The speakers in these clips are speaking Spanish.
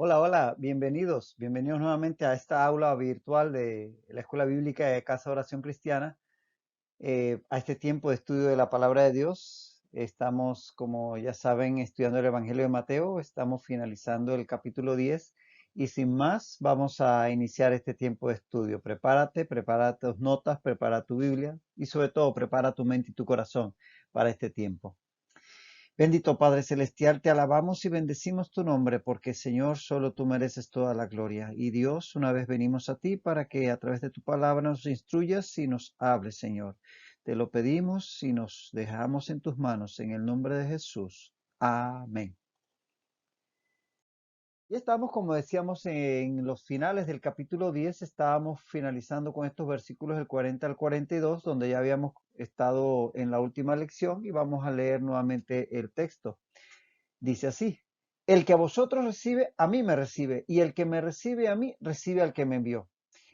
Hola, hola, bienvenidos nuevamente a esta aula virtual de la Escuela Bíblica de Casa de Oración Cristiana, a este tiempo de estudio de la Palabra de Dios. Estamos, como ya saben, estudiando el Evangelio de Mateo, estamos finalizando el capítulo 10 y sin más vamos a iniciar este tiempo de estudio. Prepárate, prepara tus notas, prepara tu Biblia y sobre todo prepara tu mente y tu corazón para este tiempo. Bendito Padre Celestial, te alabamos y bendecimos tu nombre, porque Señor, solo tú mereces toda la gloria. Y Dios, una vez venimos a ti para que a través de tu palabra nos instruyas y nos hables, Señor. Te lo pedimos y nos dejamos en tus manos, en el nombre de Jesús. Amén. Y estamos, como decíamos, en los finales del capítulo 10, estábamos finalizando con estos versículos del 40 al 42, donde ya habíamos estado en la última lección y vamos a leer nuevamente el texto. Dice así: el que a vosotros recibe, a mí me recibe, y el que me recibe a mí, recibe al que me envió.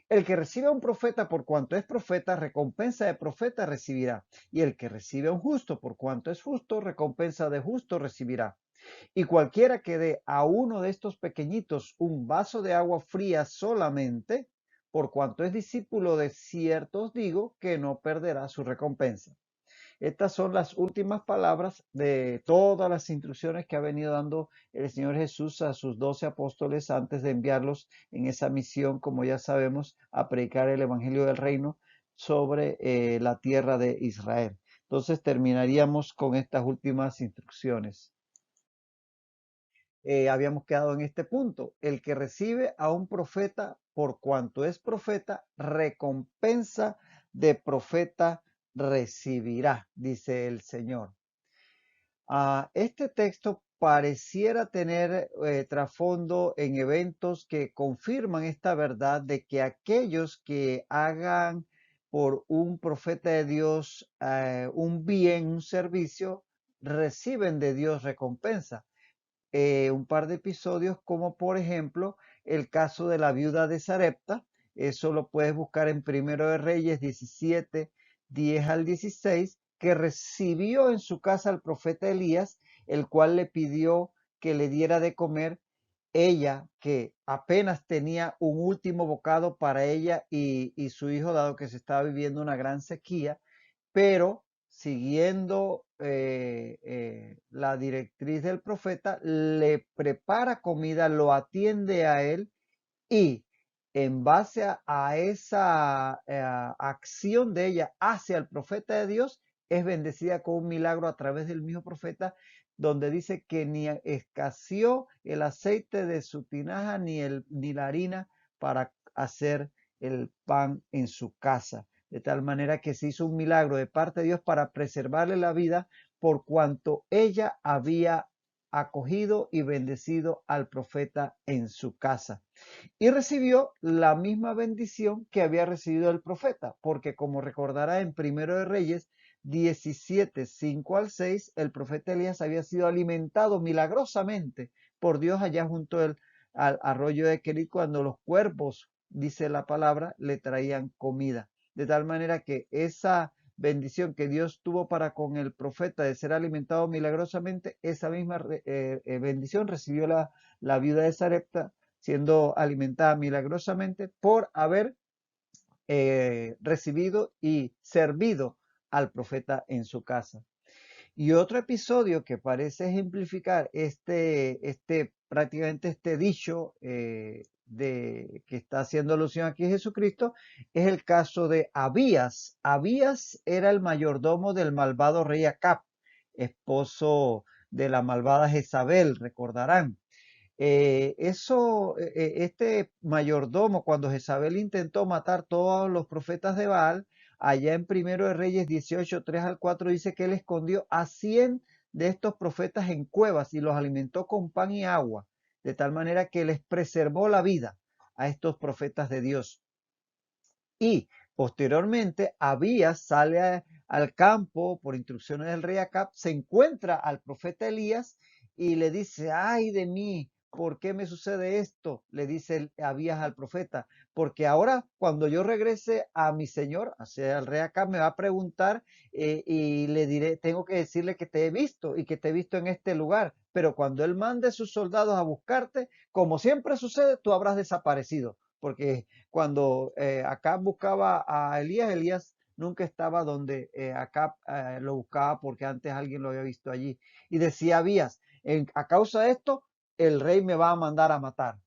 El que recibe a un profeta por cuanto es profeta, recompensa de profeta recibirá. Y el que recibe a un justo por cuanto es justo, recompensa de justo recibirá. Y cualquiera que dé a uno de estos pequeñitos un vaso de agua fría solamente, por cuanto es discípulo de cierto os digo que no perderá su recompensa. Estas son las últimas palabras de todas las instrucciones que ha venido dando el Señor Jesús a sus 12 apóstoles antes de enviarlos en esa misión, como ya sabemos, a predicar el Evangelio del Reino sobre la tierra de Israel. Entonces terminaríamos con estas últimas instrucciones. Habíamos quedado en este punto. El que recibe a un profeta por cuanto es profeta, recompensa de profeta recibirá, dice el Señor. Este texto pareciera tener trasfondo en eventos que confirman esta verdad de que aquellos que hagan por un profeta de Dios un bien, un servicio, reciben de Dios recompensa. Un par de episodios como por ejemplo el caso de la viuda de Sarepta. Eso lo puedes buscar en Primero de Reyes 17, 10 al 16, que recibió en su casa al profeta Elías, el cual le pidió que le diera de comer. Ella, que apenas tenía un último bocado para ella y su hijo, dado que se estaba viviendo una gran sequía, pero siguiendo la directriz del profeta, le prepara comida, lo atiende a él y en base a esa acción de ella hacia el profeta de Dios, es bendecida con un milagro a través del mismo profeta, donde dice que ni escaseó el aceite de su tinaja ni la harina para hacer el pan en su casa. De tal manera que se hizo un milagro de parte de Dios para preservarle la vida por cuanto ella había acogido y bendecido al profeta en su casa. Y recibió la misma bendición que había recibido el profeta, porque como recordará en Primero de Reyes 17, 5 al 6, el profeta Elías había sido alimentado milagrosamente por Dios allá junto al arroyo de Querit, cuando los cuervos, dice la palabra, le traían comida. De tal manera que esa bendición que Dios tuvo para con el profeta de ser alimentado milagrosamente, esa misma bendición recibió la viuda de Sarepta, siendo alimentada milagrosamente por haber recibido y servido al profeta en su casa. Y otro episodio que parece ejemplificar prácticamente este dicho que está haciendo alusión aquí a Jesucristo, es el caso de Abías. Abías era el mayordomo del malvado rey Acab, esposo de la malvada Jezabel, recordarán. Este mayordomo, cuando Jezabel intentó matar todos los profetas de Baal, allá en Primero de Reyes 18, 3 al 4, dice que él escondió a 100 de estos profetas en cuevas y los alimentó con pan y agua, de tal manera que les preservó la vida a estos profetas de Dios. Y posteriormente, Abías sale al campo por instrucciones del rey Acab, se encuentra al profeta Elías y le dice: ay de mí, ¿por qué me sucede esto? Le dice Abías al profeta: porque ahora cuando yo regrese a mi señor, o sea, al rey Acab, me va a preguntar y le diré, tengo que decirle que te he visto y que te he visto en este lugar. pero cuando él mande sus soldados a buscarte, como siempre sucede, tú habrás desaparecido, porque cuando Acab buscaba a Elías, Elías nunca estaba donde Acab lo buscaba, porque antes alguien lo había visto allí. Y decía Abías, a causa de esto, el rey me va a mandar a matar.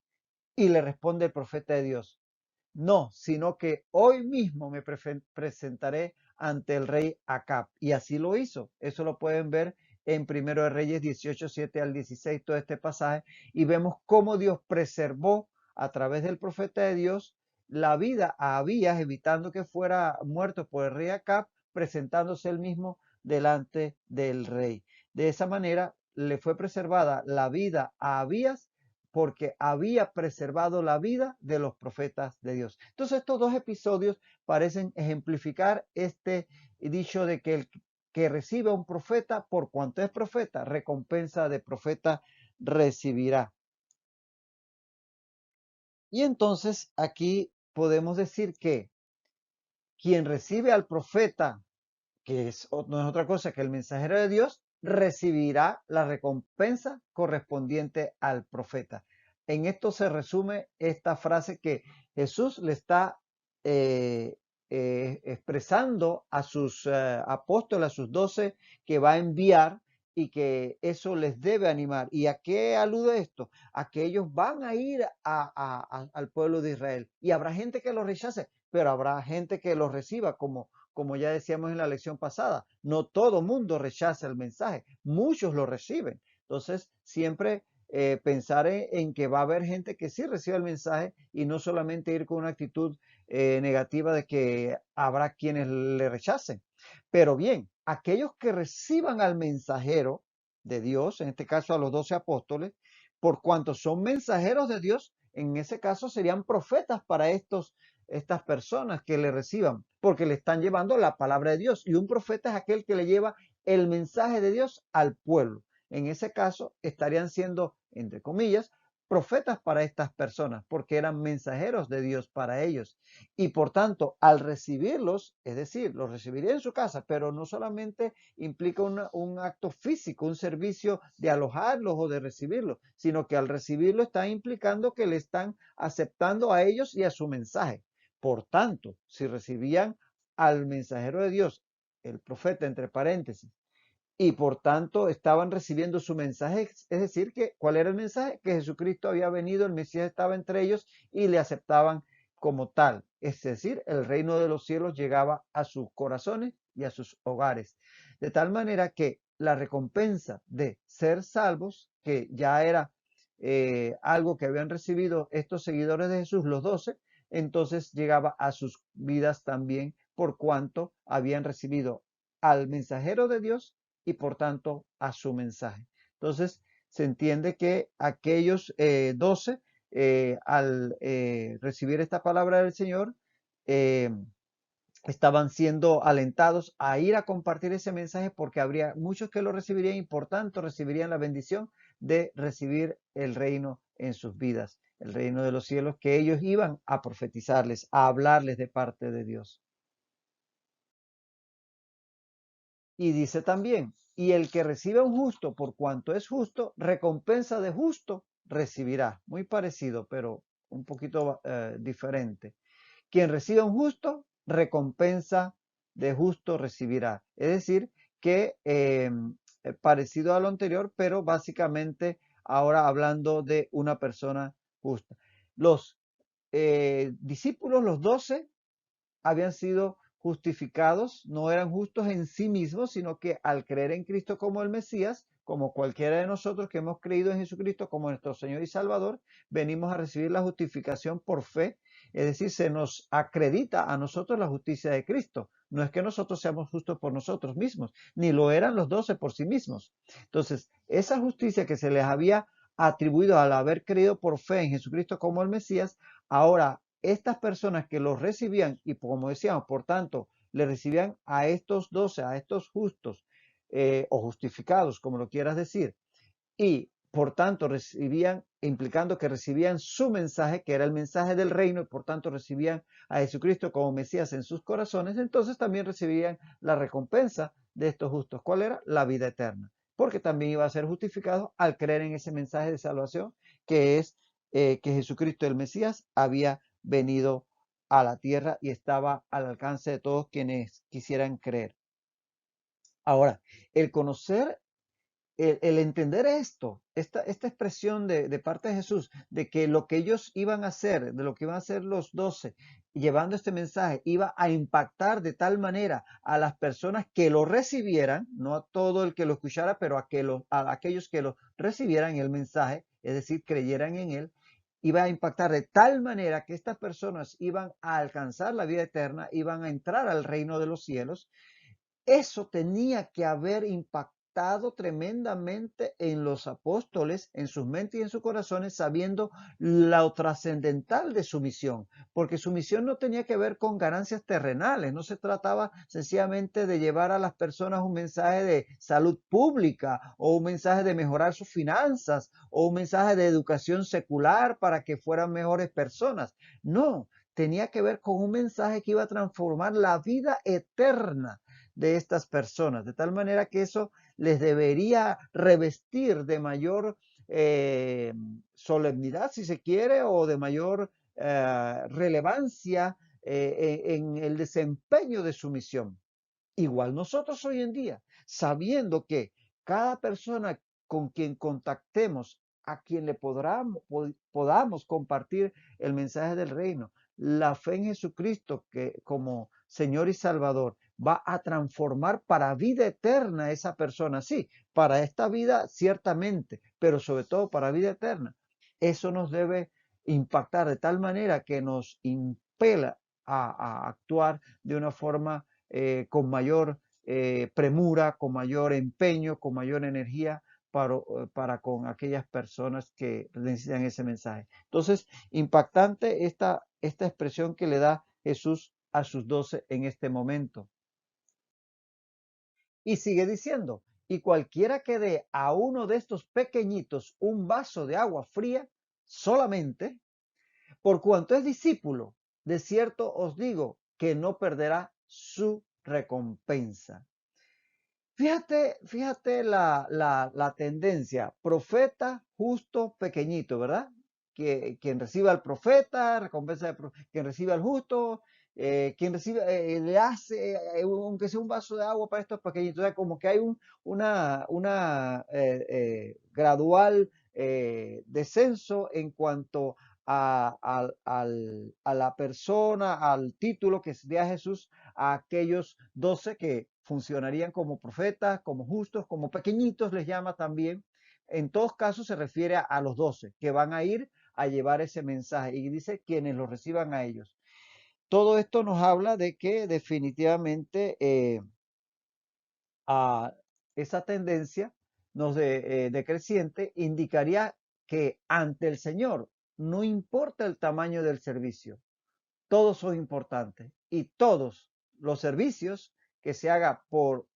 Y le responde el profeta de Dios, no, sino que hoy mismo me presentaré ante el rey Acab. Y así lo hizo. Eso lo pueden ver en Primero de Reyes 18, 7 al 16, todo este pasaje. Y vemos cómo Dios preservó a través del profeta de Dios la vida a Abías, evitando que fuera muerto por el rey Acab, presentándose él mismo delante del rey. De esa manera le fue preservada la vida a Abías porque había preservado la vida de los profetas de Dios. Entonces estos dos episodios parecen ejemplificar este dicho de que el que recibe a un profeta, por cuanto es profeta, recompensa de profeta recibirá. Y entonces aquí podemos decir que quien recibe al profeta, que no es otra cosa que el mensajero de Dios, recibirá la recompensa correspondiente al profeta. En esto se resume esta frase que Jesús le está eh, expresando a sus apóstoles, a sus 12, que va a enviar y que eso les debe animar. ¿Y a qué alude esto? A que ellos van a ir al pueblo de Israel y habrá gente que lo rechace, pero habrá gente que lo reciba como ya decíamos en la lección pasada, no todo mundo rechaza el mensaje, muchos lo reciben. Entonces, siempre pensar en que va a haber gente que sí recibe el mensaje y no solamente ir con una actitud negativa de que habrá quienes le rechacen. Pero bien, aquellos que reciban al mensajero de Dios, en este caso a los 12 apóstoles, por cuanto son mensajeros de Dios, en ese caso serían profetas para estas personas que le reciban, porque le están llevando la palabra de Dios. Y un profeta es aquel que le lleva el mensaje de Dios al pueblo. En ese caso, estarían siendo, entre comillas, profetas para estas personas, porque eran mensajeros de Dios para ellos. Y por tanto, al recibirlos, es decir, los recibiría en su casa, pero no solamente implica un acto físico, un servicio de alojarlos o de recibirlos, sino que al recibirlo está implicando que le están aceptando a ellos y a su mensaje. Por tanto, si recibían al mensajero de Dios, el profeta entre paréntesis, y por tanto estaban recibiendo su mensaje, es decir, que ¿cuál era el mensaje? Que Jesucristo había venido, el Mesías estaba entre ellos y le aceptaban como tal. Es decir, el reino de los cielos llegaba a sus corazones y a sus hogares. De tal manera que la recompensa de ser salvos, que ya era algo que habían recibido estos seguidores de Jesús, los 12, entonces llegaba a sus vidas también por cuanto habían recibido al mensajero de Dios y por tanto a su mensaje. Entonces se entiende que aquellos 12 al recibir esta palabra del Señor eh, estaban siendo alentados a ir a compartir ese mensaje porque habría muchos que lo recibirían y por tanto recibirían la bendición de recibir el reino en sus vidas, el reino de los cielos que ellos iban a profetizarles, a hablarles de parte de Dios. Y dice también, y el que recibe a un justo por cuanto es justo, recompensa de justo recibirá. Muy parecido, pero un poquito diferente. Quien recibe a un justo, recompensa de justo recibirá. Es decir, que parecido a lo anterior, pero básicamente ahora hablando de una persona justa. Los discípulos, los 12, habían sido justificados, no eran justos en sí mismos, sino que al creer en Cristo como el Mesías, como cualquiera de nosotros que hemos creído en Jesucristo como nuestro Señor y Salvador, venimos a recibir la justificación por fe, es decir, se nos acredita a nosotros la justicia de Cristo. No es que nosotros seamos justos por nosotros mismos, ni lo eran los 12 por sí mismos. Entonces, esa justicia que se les había atribuido al haber creído por fe en Jesucristo como el Mesías, ahora estas personas que los recibían y como decíamos, por tanto, le recibían a estos 12, a estos justos o justificados, como lo quieras decir, y por tanto recibían, implicando que recibían su mensaje, que era el mensaje del reino, y por tanto recibían a Jesucristo como Mesías en sus corazones, entonces también recibían la recompensa de estos justos. ¿Cuál era? La vida eterna. porque también iba a ser justificado al creer en ese mensaje de salvación que es que Jesucristo el Mesías había venido a la tierra y estaba al alcance de todos quienes quisieran creer. Ahora, el conocer, el entender esto, esta expresión de parte de Jesús, de que lo que ellos iban a hacer, de lo que iban a hacer los 12, llevando este mensaje, iba a impactar de tal manera a las personas que lo recibieran, no a todo el que lo escuchara, pero a aquellos que lo recibieran el mensaje, es decir, creyeran en él, iba a impactar de tal manera que estas personas iban a alcanzar la vida eterna, iban a entrar al reino de los cielos. Eso tenía que haber impactado tremendamente en los apóstoles, en sus mentes y en sus corazones, sabiendo lo trascendental de su misión, porque su misión no tenía que ver con ganancias terrenales, no se trataba sencillamente de llevar a las personas un mensaje de salud pública o un mensaje de mejorar sus finanzas o un mensaje de educación secular para que fueran mejores personas. No, tenía que ver con un mensaje que iba a transformar la vida eterna de estas personas, de tal manera que eso les debería revestir de mayor solemnidad, si se quiere, o de mayor relevancia en el desempeño de su misión. Igual nosotros hoy en día, sabiendo que cada persona con quien contactemos, a quien le podamos compartir el mensaje del reino, la fe en Jesucristo que como Señor y Salvador va a transformar para vida eterna a esa persona. Sí, para esta vida ciertamente, pero sobre todo para vida eterna. Eso nos debe impactar de tal manera que nos impela a actuar de una forma con mayor premura, con mayor empeño, con mayor energía para con aquellas personas que necesitan ese mensaje. Entonces, impactante esta expresión que le da Jesús a sus 12 en este momento. Y sigue diciendo, y cualquiera que dé a uno de estos pequeñitos un vaso de agua fría, solamente, por cuanto es discípulo, de cierto os digo que no perderá su recompensa. Fíjate la tendencia, profeta justo pequeñito, ¿verdad? Que quien reciba al profeta, recompensa de quien reciba al justo, quien recibe, le hace, aunque sea un vaso de agua para estos pequeñitos, o sea, como que hay una gradual descenso en cuanto a la persona, al título que se dé a Jesús a aquellos 12 que funcionarían como profetas, como justos, como pequeñitos les llama también. En todos casos se refiere a los 12 que van a ir a llevar ese mensaje y dice quienes lo reciban a ellos. Todo esto nos habla de que definitivamente a esa tendencia decreciente indicaría que ante el Señor no importa el tamaño del servicio, todos son importantes y todos los servicios que se haga por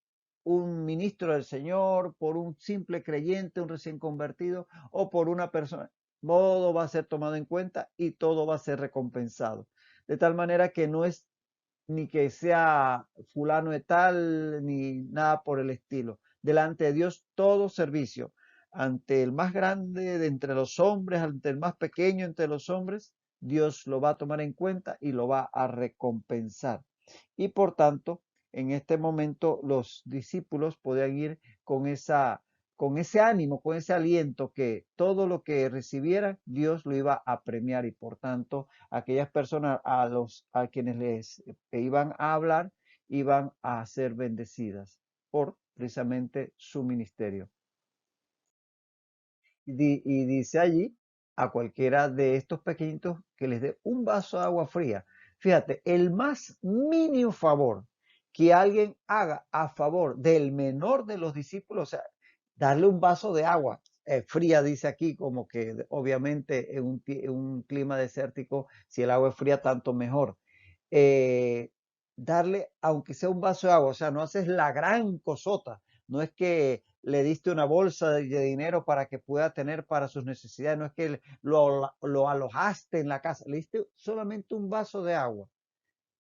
un ministro del Señor, por un simple creyente, un recién convertido o por una persona, todo va a ser tomado en cuenta y todo va a ser recompensado. De tal manera que no es ni que sea fulano de tal, ni nada por el estilo. Delante de Dios todo servicio, ante el más grande de entre los hombres, ante el más pequeño entre los hombres, Dios lo va a tomar en cuenta y lo va a recompensar. Y por tanto, en este momento los discípulos podían ir con ese ánimo, con ese aliento que todo lo que recibieran, Dios lo iba a premiar y por tanto, aquellas personas a quienes les iban a hablar iban a ser bendecidas por precisamente su ministerio. Y dice allí a cualquiera de estos pequeñitos que les dé un vaso de agua fría. Fíjate, el más mínimo favor que alguien haga a favor del menor de los discípulos, o sea, darle un vaso de agua fría, dice aquí, como que obviamente en un clima desértico, si el agua es fría, tanto mejor. Eh, darle, aunque sea un vaso de agua, o sea, no haces la gran cosota, no es que le diste una bolsa de dinero para que pueda tener para sus necesidades, no es que lo alojaste en la casa, le diste solamente un vaso de agua,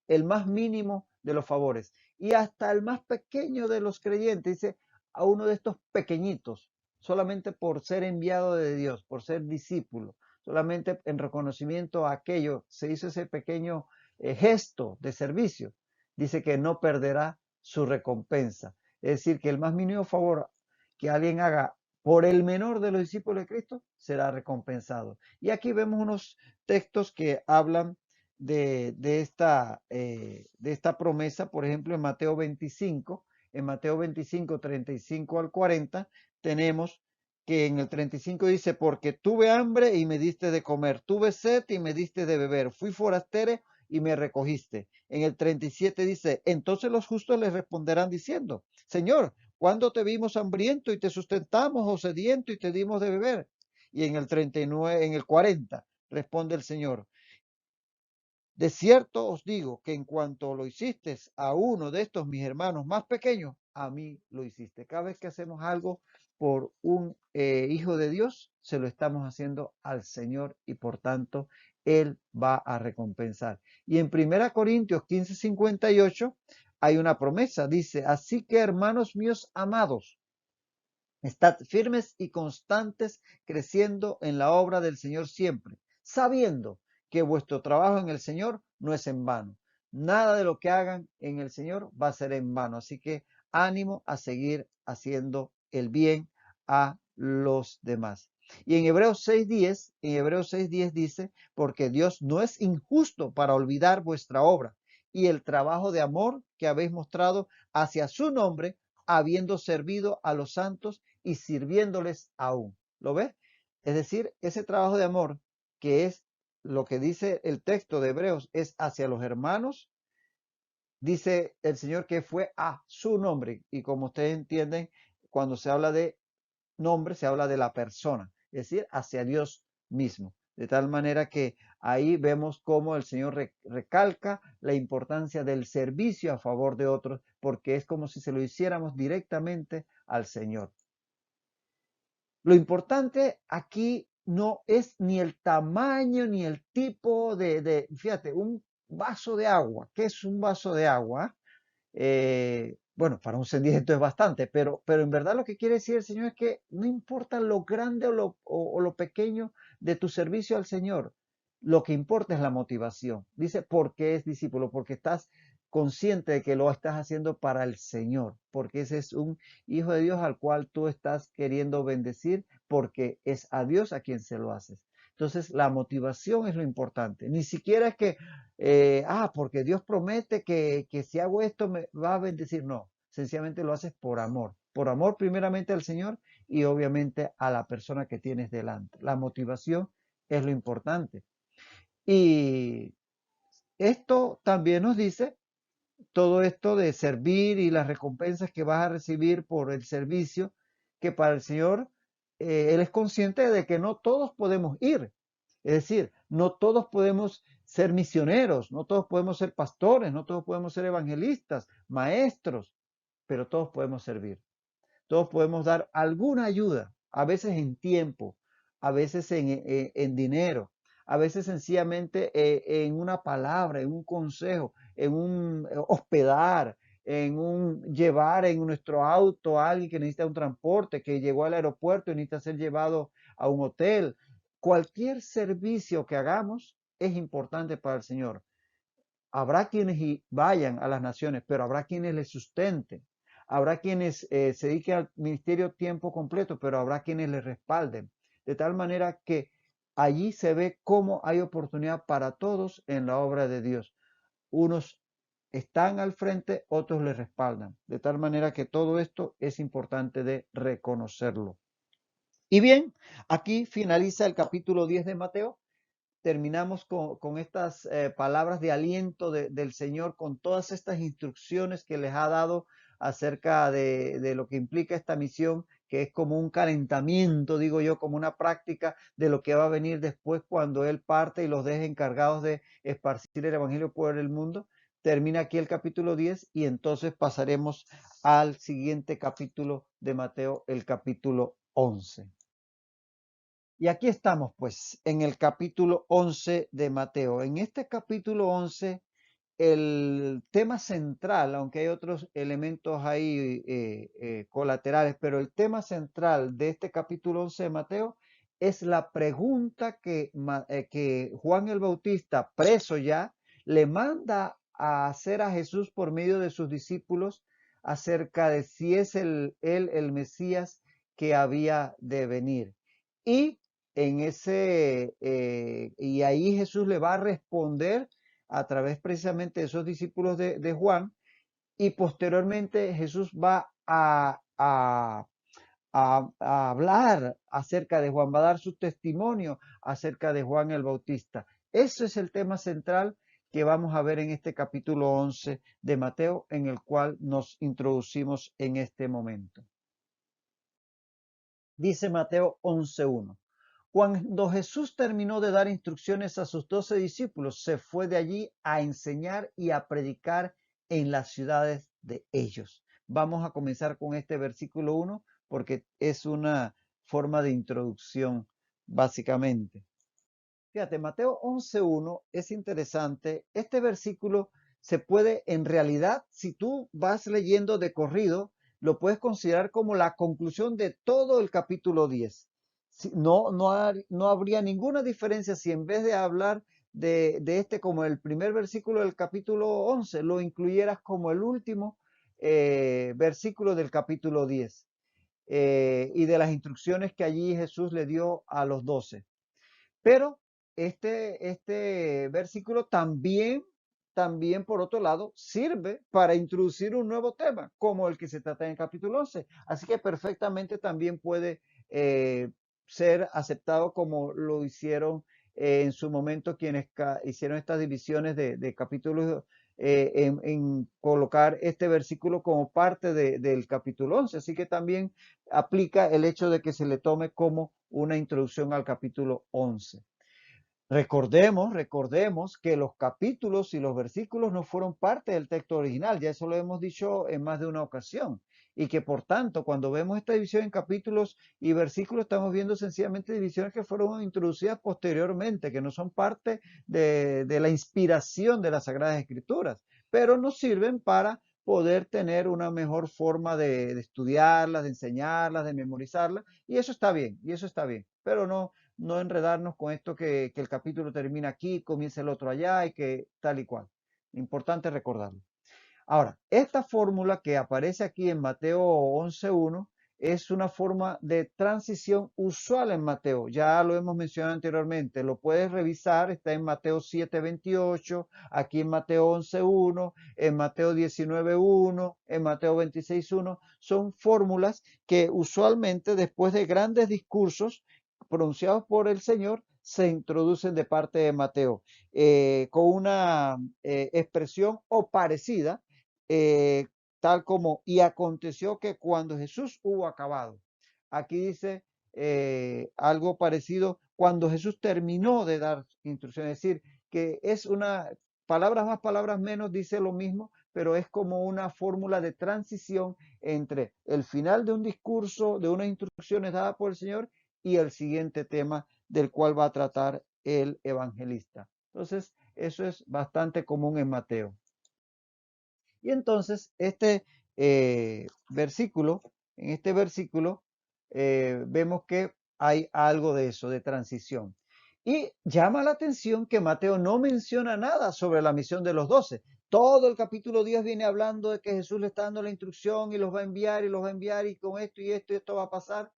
el más mínimo de los favores. Y hasta el más pequeño de los creyentes dice, a uno de estos pequeñitos, solamente por ser enviado de Dios, por ser discípulo, solamente en reconocimiento a aquello, se hizo ese pequeño gesto de servicio, dice que no perderá su recompensa. Es decir, que el más mínimo favor que alguien haga por el menor de los discípulos de Cristo será recompensado. Y aquí vemos unos textos que hablan de esta promesa, por ejemplo, en Mateo 25, 35 al 40, tenemos que en el 35 dice, porque tuve hambre y me diste de comer, tuve sed y me diste de beber, fui forastero y me recogiste. En el 37 dice, entonces los justos les responderán diciendo, Señor, ¿cuándo te vimos hambriento y te sustentamos o sediento y te dimos de beber? Y en el 39, en el 40, responde el Señor, de cierto os digo que en cuanto lo hiciste a uno de estos mis hermanos más pequeños, a mí lo hiciste. Cada vez que hacemos algo por un hijo de Dios, se lo estamos haciendo al Señor y por tanto Él va a recompensar. Y en 1 Corintios 15:58 hay una promesa, dice, así que hermanos míos amados, estad firmes y constantes, creciendo en la obra del Señor siempre, sabiendo que vuestro trabajo en el Señor no es en vano. Nada de lo que hagan en el Señor va a ser en vano. Así que ánimo a seguir haciendo el bien a los demás. Y en Hebreos 6:10 dice, porque Dios no es injusto para olvidar vuestra obra y el trabajo de amor que habéis mostrado hacia su nombre, habiendo servido a los santos y sirviéndoles aún. ¿Lo ves? Es decir, ese trabajo de amor que es lo que dice el texto de Hebreos es hacia los hermanos, dice el Señor que fue a su nombre. Y como ustedes entienden, cuando se habla de nombre, se habla de la persona, es decir, hacia Dios mismo. De tal manera que ahí vemos cómo el Señor recalca la importancia del servicio a favor de otros, porque es como si se lo hiciéramos directamente al Señor. Lo importante aquí no es ni el tamaño ni el tipo fíjate, un vaso de agua. ¿Qué es un vaso de agua? Bueno, para un sediento es bastante, pero en verdad lo que quiere decir el Señor es que no importa lo grande o lo pequeño de tu servicio al Señor, lo que importa es la motivación. Dice, porque es discípulo, porque estás consciente de que lo estás haciendo para el Señor, porque ese es un hijo de Dios al cual tú estás queriendo bendecir, porque es a Dios a quien se lo haces. Entonces, la motivación es lo importante. Ni siquiera es que porque Dios promete que si hago esto me va a bendecir. No, sencillamente lo haces por amor primeramente al Señor y obviamente a la persona que tienes delante. La motivación es lo importante. Y esto también nos dice todo esto de servir y las recompensas que vas a recibir por el servicio, que para el Señor, Él es consciente de que no todos podemos ir. Es decir, no todos podemos ser misioneros, no todos podemos ser pastores, no todos podemos ser evangelistas, maestros, pero todos podemos servir. Todos podemos dar alguna ayuda, a veces en tiempo, a veces en dinero, a veces sencillamente en una palabra, en un consejo, en un hospedar, en un llevar en nuestro auto a alguien que necesita un transporte, que llegó al aeropuerto y necesita ser llevado a un hotel. Cualquier servicio que hagamos es importante para el Señor. Habrá quienes vayan a las naciones, pero habrá quienes les sustenten. Habrá quienes se dediquen al ministerio tiempo completo, pero habrá quienes les respalden. De tal manera que allí se ve cómo hay oportunidad para todos en la obra de Dios. Unos están al frente, otros les respaldan. De tal manera que todo esto es importante de reconocerlo. Y bien, aquí finaliza el capítulo 10 de Mateo. Terminamos con estas palabras de aliento del Señor, con todas estas instrucciones que les ha dado acerca de lo que implica esta misión, que es como un calentamiento, digo yo, como una práctica de lo que va a venir después cuando Él parte y los deje encargados de esparcir el Evangelio por el mundo. Termina aquí el capítulo 10 y entonces pasaremos al siguiente capítulo de Mateo, el capítulo 11. Y aquí estamos, pues, en el capítulo 11 de Mateo. En este capítulo 11, el tema central, aunque hay otros elementos ahí colaterales, pero el tema central de este capítulo 11 de Mateo es la pregunta que Juan el Bautista, preso ya, le manda a hacer a Jesús por medio de sus discípulos acerca de si es él el Mesías que había de venir. Y y ahí Jesús le va a responder a través precisamente de esos discípulos de Juan, y posteriormente Jesús va a hablar acerca de Juan, va a dar su testimonio acerca de Juan el Bautista. Eso es el tema central que vamos a ver en este capítulo 11 de Mateo, en el cual nos introducimos en este momento. Dice Mateo 11:1. Cuando Jesús terminó de dar instrucciones a sus 12 discípulos, se fue de allí a enseñar y a predicar en las ciudades de ellos. Vamos a comenzar con este versículo 1 porque es una forma de introducción, básicamente. Fíjate, Mateo 11:1 es interesante. Este versículo se puede, en realidad, si tú vas leyendo de corrido, lo puedes considerar como la conclusión de todo el capítulo 10. No habría ninguna diferencia si en vez de hablar de este como el primer versículo del capítulo 11, lo incluyeras como el último versículo del capítulo 10 y de las instrucciones que allí Jesús le dio a los 12. Pero este versículo también, por otro lado, sirve para introducir un nuevo tema, como el que se trata en el capítulo 11. Así que perfectamente también puede eh, ser aceptado como lo hicieron en su momento quienes hicieron estas divisiones de capítulos en colocar este versículo como parte del capítulo 11. Así que también aplica el hecho de que se le tome como una introducción al capítulo 11. Recordemos que los capítulos y los versículos no fueron parte del texto original, ya eso lo hemos dicho en más de una ocasión, y que por tanto, cuando vemos esta división en capítulos y versículos, estamos viendo sencillamente divisiones que fueron introducidas posteriormente, que no son parte de la inspiración de las Sagradas Escrituras, pero nos sirven para poder tener una mejor forma de estudiarlas, de enseñarlas, de memorizarlas, y eso está bien, pero no enredarnos con esto que el capítulo termina aquí, comienza el otro allá y que tal y cual. Importante recordarlo. Ahora, esta fórmula que aparece aquí en Mateo 11:1 es una forma de transición usual en Mateo. Ya lo hemos mencionado anteriormente. Lo puedes revisar. Está en Mateo 7:28, aquí en Mateo 11:1, en Mateo 19:1, en Mateo 26:1. Son fórmulas que usualmente después de grandes discursos pronunciados por el Señor se introducen de parte de Mateo con una expresión o parecida eh, tal como, y aconteció que cuando Jesús hubo acabado. Aquí dice algo parecido, cuando Jesús terminó de dar instrucciones, es decir, que es una, palabras más, palabras menos, dice lo mismo, pero es como una fórmula de transición entre el final de un discurso, de unas instrucciones dadas por el Señor y el siguiente tema del cual va a tratar el evangelista. Entonces, eso es bastante común en Mateo. Y entonces, en este versículo, vemos que hay algo de eso, de transición. Y llama la atención que Mateo no menciona nada sobre la misión de los 12. Todo el capítulo 10 viene hablando de que Jesús le está dando la instrucción y los va a enviar y los va a enviar y con esto y esto va a pasar.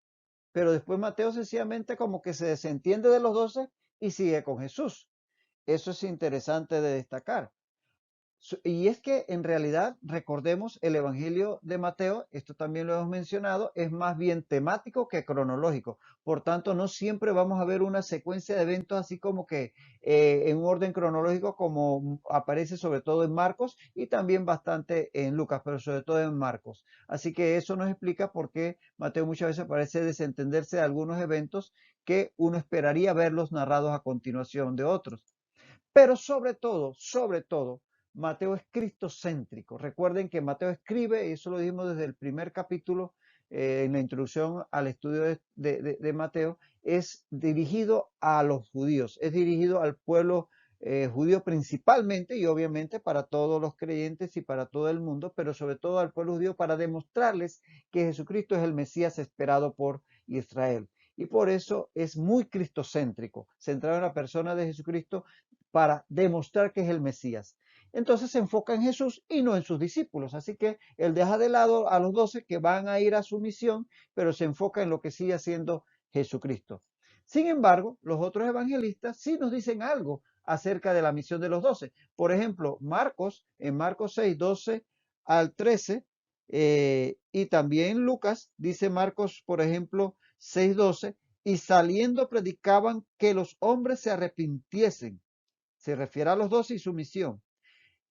Pero después Mateo sencillamente como que se desentiende de los 12 y sigue con Jesús. Eso es interesante de destacar. Y es que en realidad, recordemos, el Evangelio de Mateo, esto también lo hemos mencionado, es más bien temático que cronológico. Por tanto, no siempre vamos a ver una secuencia de eventos así como que en un orden cronológico como aparece sobre todo en Marcos y también bastante en Lucas, pero sobre todo en Marcos. Así que eso nos explica por qué Mateo muchas veces parece desentenderse de algunos eventos que uno esperaría verlos narrados a continuación de otros. Pero sobre todo, Mateo es cristocéntrico. Recuerden que Mateo escribe, y eso lo dijimos desde el primer capítulo, en la introducción al estudio de Mateo, es dirigido a los judíos, es dirigido al pueblo judío principalmente y obviamente para todos los creyentes y para todo el mundo, pero sobre todo al pueblo judío para demostrarles que Jesucristo es el Mesías esperado por Israel. Y por eso es muy cristocéntrico, centrado en la persona de Jesucristo para demostrar que es el Mesías. Entonces se enfoca en Jesús y no en sus discípulos. Así que él deja de lado a los 12 que van a ir a su misión, pero se enfoca en lo que sigue haciendo Jesucristo. Sin embargo, los otros evangelistas sí nos dicen algo acerca de la misión de los 12. Por ejemplo, Marcos, en Marcos 6, 12 al 13, y también Lucas, dice Marcos, por ejemplo, 6, 12, y saliendo predicaban que los hombres se arrepintiesen. Se refiere a los 12 y su misión.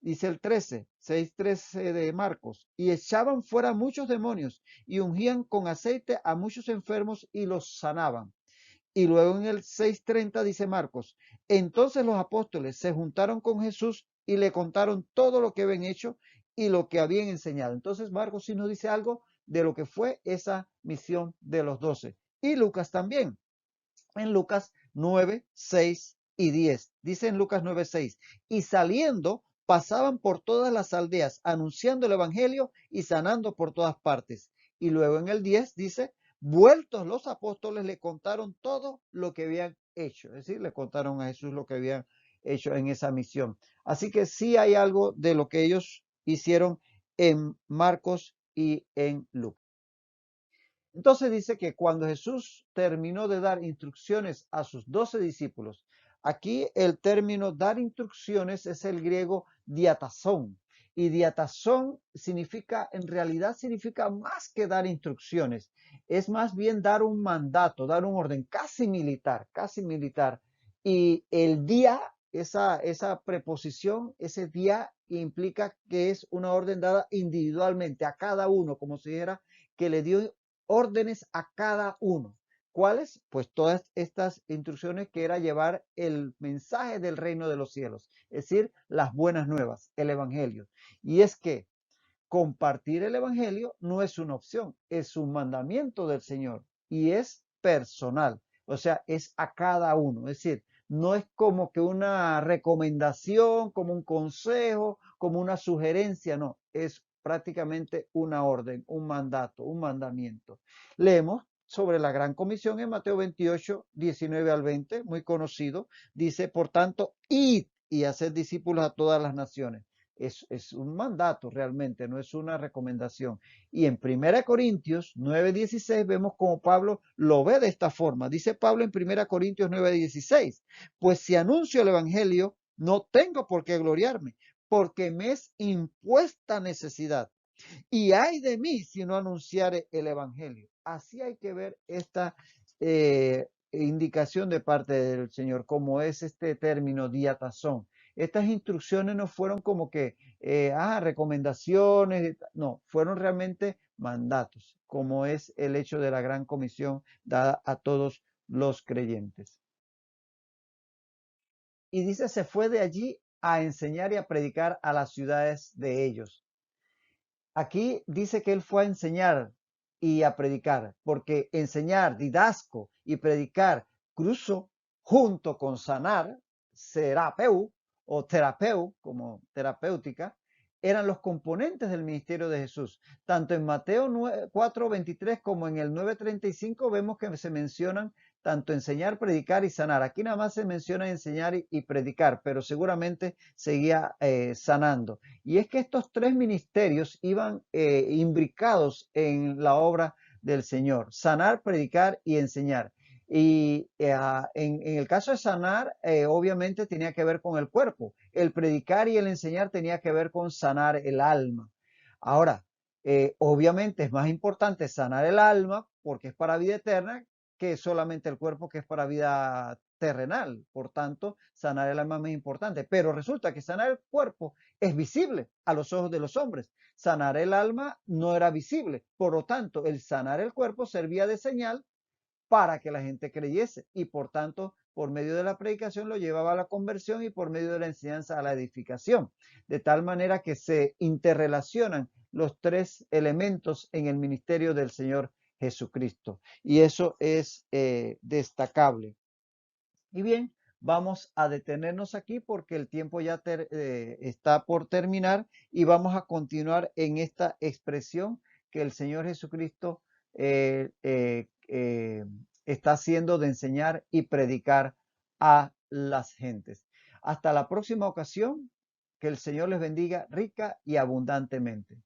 Dice el 13, 6, 13 de Marcos, y echaban fuera muchos demonios y ungían con aceite a muchos enfermos y los sanaban. Y luego en el 6:30 dice Marcos, entonces los apóstoles se juntaron con Jesús y le contaron todo lo que habían hecho y lo que habían enseñado. Entonces Marcos sí nos dice algo de lo que fue esa misión de los 12. Y Lucas también, en Lucas 9, 6 y 10. Dice en Lucas 9, 6, y saliendo pasaban por todas las aldeas anunciando el evangelio y sanando por todas partes. Y luego en el 10 dice, vueltos los apóstoles le contaron todo lo que habían hecho. Es decir, le contaron a Jesús lo que habían hecho en esa misión. Así que sí hay algo de lo que ellos hicieron en Marcos y en Lucas. Entonces dice que cuando Jesús terminó de dar instrucciones a sus 12 discípulos, aquí el término dar instrucciones es el griego diatazón. Y diatazón significa, en realidad significa más que dar instrucciones. Es más bien dar un mandato, dar un orden, casi militar, casi militar. Y el día, esa preposición, ese día implica que es una orden dada individualmente a cada uno, como si dijera que le dio órdenes a cada uno. ¿Cuáles? Pues todas estas instrucciones que era llevar el mensaje del reino de los cielos, es decir, las buenas nuevas, el evangelio. Y es que compartir el evangelio no es una opción, es un mandamiento del Señor y es personal, o sea, es a cada uno, es decir, no es como que una recomendación, como un consejo, como una sugerencia, no, es prácticamente una orden, un mandato, un mandamiento. Leemos sobre la gran comisión en Mateo 28, 19 al 20, muy conocido, dice, por tanto, id y haced discípulos a todas las naciones. Es un mandato realmente, no es una recomendación. Y en 1 Corintios 9:16 vemos como Pablo lo ve de esta forma. Dice Pablo en 1 Corintios 9:16, pues si anuncio el Evangelio, no tengo por qué gloriarme, porque me es impuesta necesidad. Y ay de mí si no anunciare el Evangelio. Así hay que ver esta indicación de parte del Señor, como es este término diatazón. Estas instrucciones no fueron como que, recomendaciones, no, fueron realmente mandatos, como es el hecho de la gran comisión dada a todos los creyentes. Y dice, se fue de allí a enseñar y a predicar a las ciudades de ellos. Aquí dice que él fue a enseñar y a predicar, porque enseñar, didasco y predicar cruzo junto con sanar, serapeu o terapeu, como terapéutica, eran los componentes del ministerio de Jesús. Tanto en Mateo 4:23 como en el 9:35 vemos que se mencionan tanto enseñar, predicar y sanar. Aquí nada más se menciona enseñar y predicar, pero seguramente seguía sanando. Y es que estos tres ministerios iban imbricados en la obra del Señor: sanar, predicar y enseñar. Y en el caso de sanar, obviamente tenía que ver con el cuerpo. El predicar y el enseñar tenía que ver con sanar el alma. Ahora, obviamente es más importante sanar el alma porque es para vida eterna que solamente el cuerpo que es para vida terrenal. Por tanto, sanar el alma es más importante. Pero resulta que sanar el cuerpo es visible a los ojos de los hombres. Sanar el alma no era visible. Por lo tanto, el sanar el cuerpo servía de señal para que la gente creyese y por tanto, por medio de la predicación lo llevaba a la conversión y por medio de la enseñanza a la edificación. De tal manera que se interrelacionan los tres elementos en el ministerio del Señor Jesucristo. Y eso es destacable. Y bien, vamos a detenernos aquí porque el tiempo ya está por terminar y vamos a continuar en esta expresión que el Señor Jesucristo está haciendo de enseñar y predicar a las gentes. Hasta la próxima ocasión, que el Señor les bendiga rica y abundantemente.